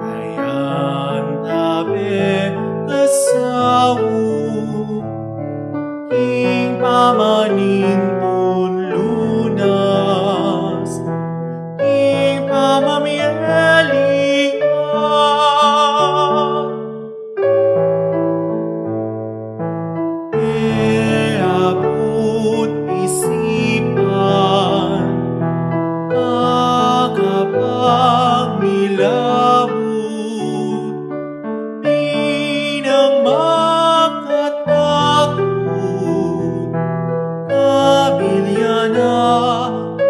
ayan tabi kasau, king pamanintun lunas, king pamamielingan, abot isipan, makapagmilabot, di nang makatakot, kabilya na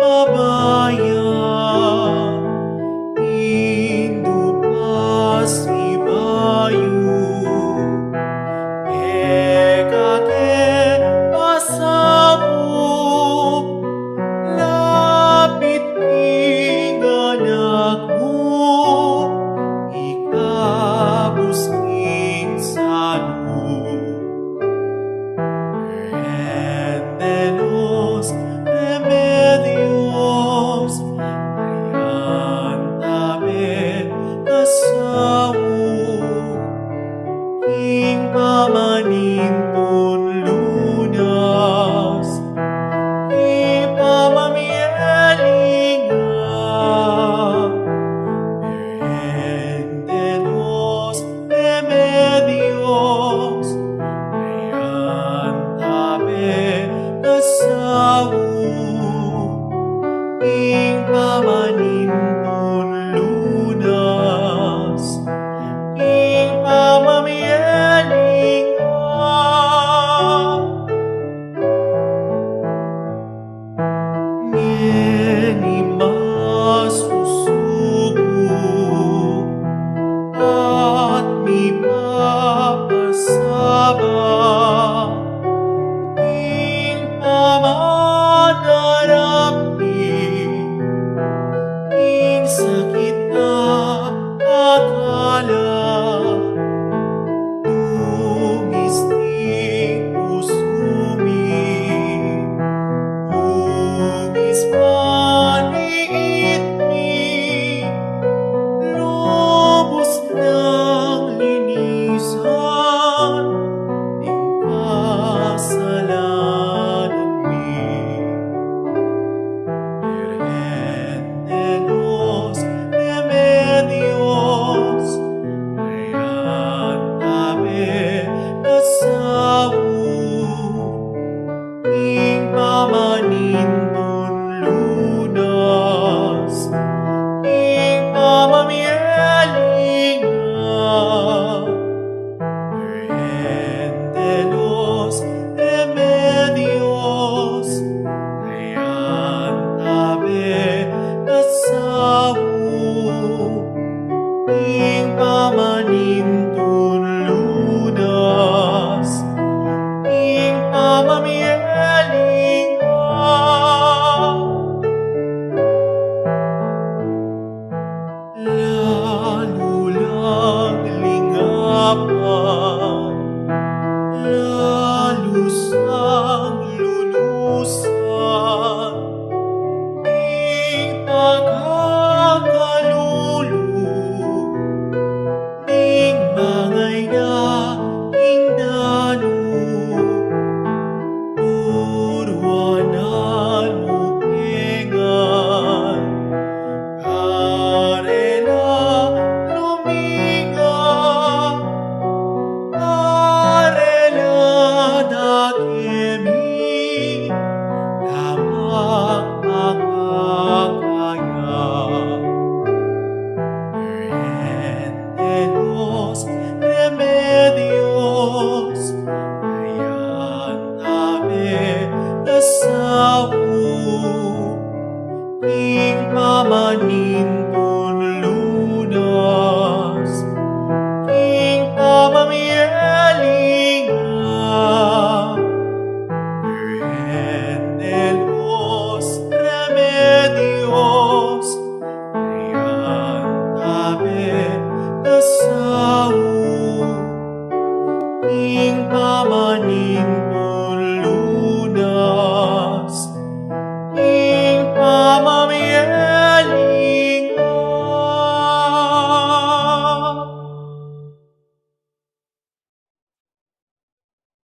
pabayan, INDU pasibayo, ekake pasabog, lapit king anak mo, ikabusking sanu. Remedios, Remedios, ayan tabi kasau, king pamanintun lunas, king pamamielingan. Remedios, Remedios, ayan tabi kasau, king pamanintun lunas, king pamamielingan. Ngeni masusugo at mipapasaba, king pamanarapin, king sakit na akala, tumisting usumi, hugis paniit mi, lubos ng linisan, ning kasalanan mi. Remedios, Remedios, ayan tabi kasau, king pamanintun lunas, king pamamielingan. Remedios, Remedios, ayan tabi kasau, king pamanintun